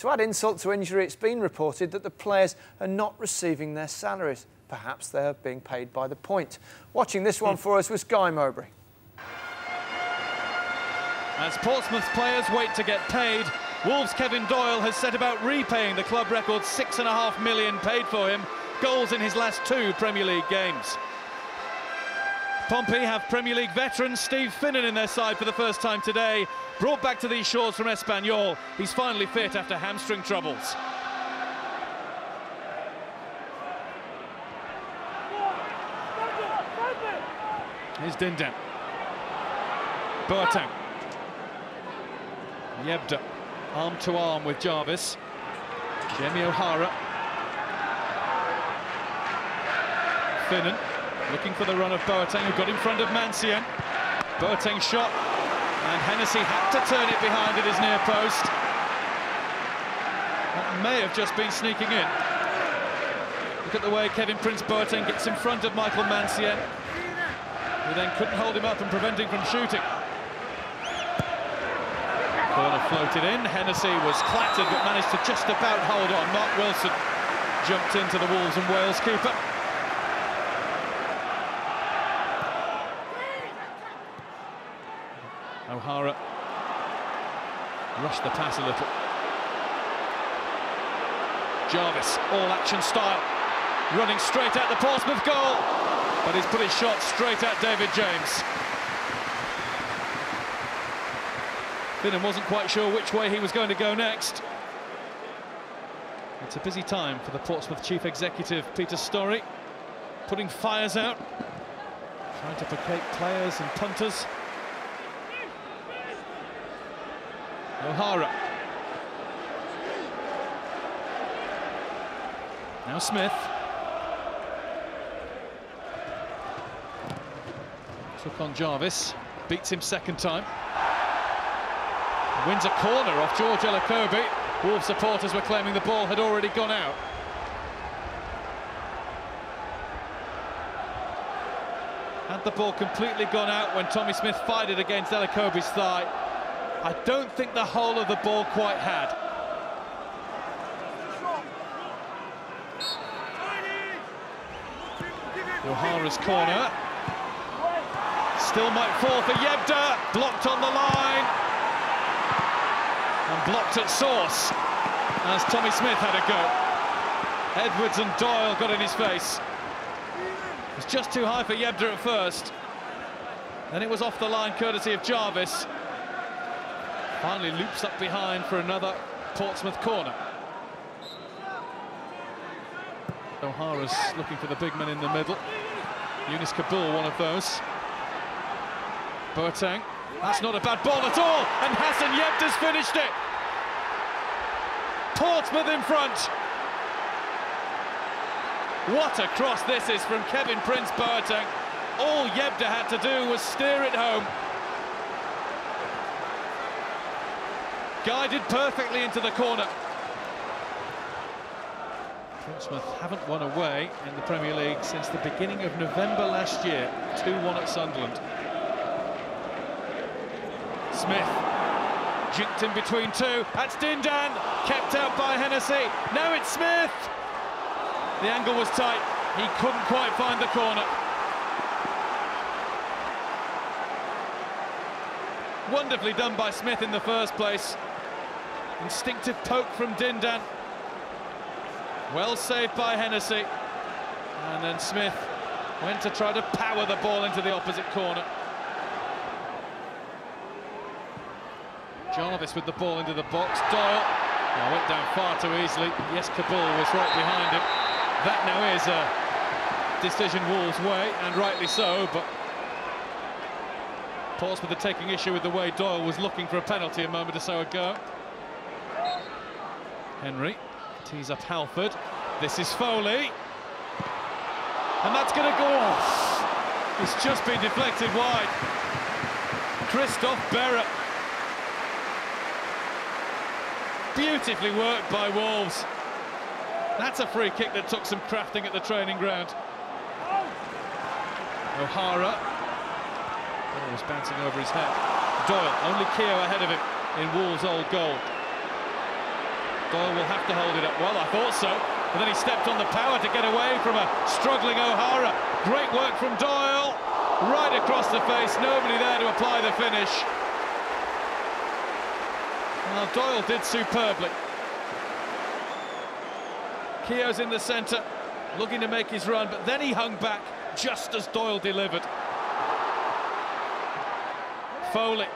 To add insult to injury, it's been reported that the players are not receiving their salaries. Perhaps they're being paid by the point. Watching this one for us was Guy Mowbray. As Portsmouth players wait to get paid, Wolves' Kevin Doyle has set about repaying the club record £6.5 million paid for him, goals in his last 2 Premier League games. Pompey have Premier League veteran Steve Finnan in their side for the first time today, brought back to these shores from Espanyol. He's finally fit after hamstring troubles. Here's Dindan. Boateng. Yebda, arm to arm with Jarvis. Jamie O'Hara. Finnan, looking for the run of Boateng, who got in front of Mancienne. Boateng shot, and Hennessy had to turn it behind at his near post. That may have just been sneaking in. Look at the way Kevin Prince Boateng gets in front of Michael Mancienne, who then couldn't hold him up and prevent him from shooting. Corner floated in, Hennessy was clattered but managed to just about hold on. Mark Wilson jumped into the Wolves and Wales keeper. O'Hara rushed the pass a little. Jarvis, all-action style, running straight at the Portsmouth goal, but he's put his shot straight at David James. Finnan wasn't quite sure which way he was going to go next. It's a busy time for the Portsmouth Chief Executive, Peter Storey, putting fires out, trying to placate players and punters. O'Hara. Now Smith. Took on Jarvis, beats him second time. Wins a corner off George Elokobi. Wolves supporters were claiming the ball had already gone out. Had the ball completely gone out when Tommy Smith fired it against Elokobi's thigh? I don't think the whole of the ball quite had. O'Hara's corner. Still might fall for Yebda. Blocked on the line. And blocked at source as Tommy Smith had a go. Edwards and Doyle got in his face. It was just too high for Yebda at first. Then it was off the line courtesy of Jarvis. Finally loops up behind for another Portsmouth corner. O'Hara's looking for the big man in the middle. Yunus Kabul, one of those. Boateng. That's not a bad ball at all, and Hassan Yebda's finished it. Portsmouth in front. What a cross this is from Kevin Prince Boateng. All Yebda had to do was steer it home. Guided perfectly into the corner. Portsmouth haven't won away in the Premier League since the beginning of November last year. 2-1 at Sunderland. Smith, jinked in between two, that's Dindan, kept out by Hennessy, now it's Smith! The angle was tight, he couldn't quite find the corner. Wonderfully done by Smith in the first place. Instinctive poke from Dindan. Well saved by Hennessy. And then Smith went to try to power the ball into the opposite corner. Jarvis with the ball into the box. Doyle went down far too easily. Yes, Kabul was right behind him. That now is a decision Wolves' way, and rightly so, but Portsmouth are taking issue with the way Doyle was looking for a penalty a moment or so ago. Henry tees up Halford. This is Foley. And that's going to go off. It's just been deflected wide. Christophe Berra. Beautifully worked by Wolves. That's a free kick that took some crafting at the training ground. O'Hara. Ball was bouncing over his head. Doyle, only Keogh ahead of him in Wolves' old goal. Doyle will have to hold it up. Well, I thought so, but then he stepped on the power to get away from a struggling O'Hara. Great work from Doyle, right across the face, nobody there to apply the finish. Well, Doyle did superbly. Keogh's in the centre, looking to make his run, but then he hung back just as Doyle delivered. Foley.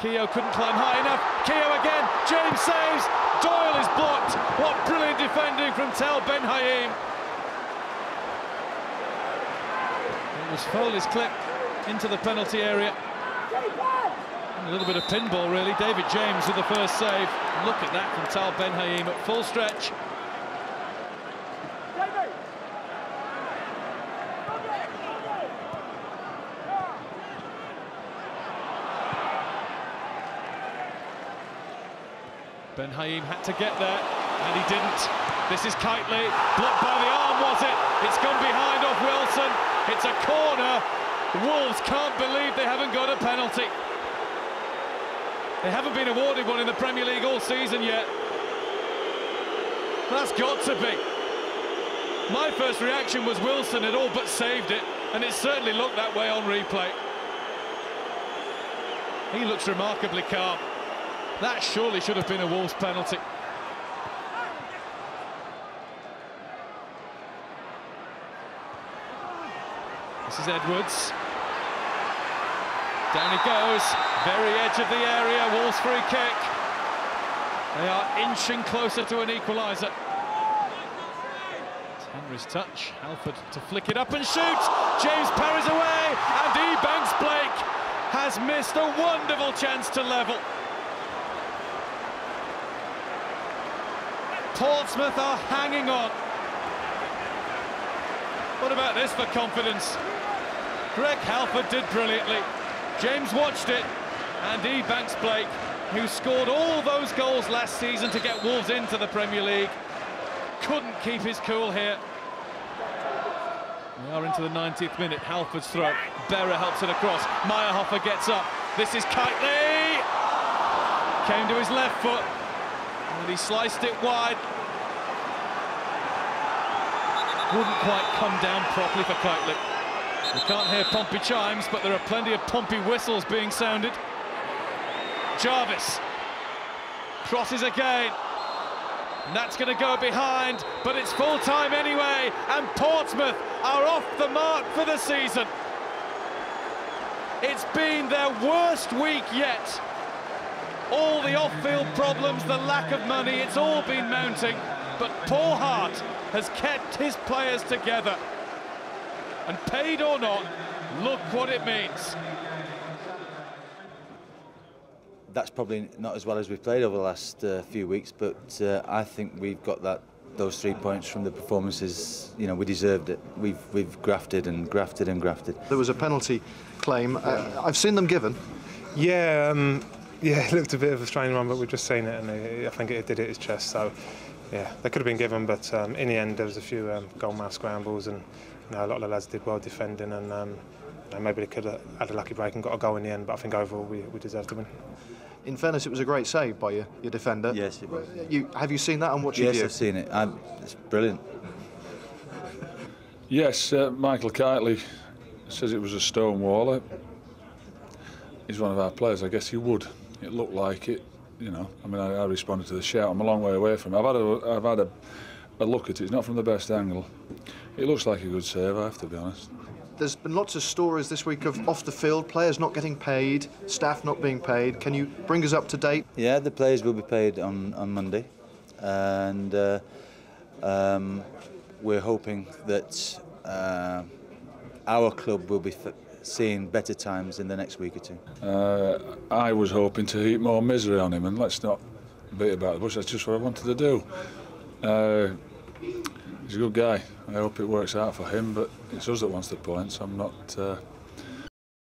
Keogh couldn't climb high enough. Keogh again. James saves. Doyle is blocked. What brilliant defending from season.He. It was Foley's clip into the penalty area. A little bit of pinball, really. David James with the first save. Look at that from season.He at full stretch. Ben-Haim had to get there, and he didn't. This is Kitely, blocked by the arm, was it? It's gone behind off Wilson. It's a corner. Wolves can't believe they haven't got a penalty. They haven't been awarded one in the Premier League all season yet. That's got to be. My first reaction was Wilson had all but saved it, and it certainly looked that way on replay. He looks remarkably calm. That surely should have been a Wolves penalty. This is Edwards. Down he goes, very edge of the area, Wolves free kick. They are inching closer to an equaliser. Henry's touch, Halford to flick it up and shoot. James parries away, and Ebanks Blake has missed a wonderful chance to level. Portsmouth are hanging on. What about this for confidence? Greg Halford did brilliantly. James watched it, and Ebanks Blake, who scored all those goals last season to get Wolves into the Premier League, couldn't keep his cool here. We are into the 90th minute. Halford's throw. Berra helps it across. Meyerhofer gets up. This is Kitely. Came to his left foot. And he sliced it wide. Wouldn't quite come down properly for Kitely. We can't hear Pompey chimes, but there are plenty of Pompey whistles being sounded. Jarvis crosses again. And that's going to go behind, but it's full time anyway, and Portsmouth are off the mark for the season. It's been their worst week yet. All the off-field problems, the lack of money, it's all been mounting, but Paul Hart has kept his players together. And paid or not, look what it means. That's probably not as well as we've played over the last few weeks, but I think we've got those 3 points from the performances. You know, we deserved it. We've grafted and grafted and grafted. There was a penalty claim. I've seen them given. Yeah, it looked a bit of a strange one, but we've just seen it, and I think it did hit his chest. So, yeah, they could have been given, but in the end, there was a few goalmouth scrambles, and a lot of the lads did well defending, and maybe they could have had a lucky break and got a goal in the end. But I think overall we deserved to win. In fairness, it was a great save by your defender. Yes, it was. Have you seen that, and what's your view? Yes, I've seen it. It's brilliant. Yes, Michael Kitely says it was a stone wall. He's one of our players. I guess he would. It looked like it. You know, I mean, I responded to the shout. I'm a long way away from it. I've had a look at it. It's not from the best angle. It looks like a good save, I have to be honest. There's been lots of stories this week of off the field, players not getting paid, staff not being paid. Can you bring us up to date? Yeah, the players will be paid on Monday, and we're hoping that our club will be seeing better times in the next week or two. I was hoping to heap more misery on him, and let's not beat about the bush. That's just what I wanted to do. He's a good guy. I hope it works out for him, but it's us that wants the points. I'm not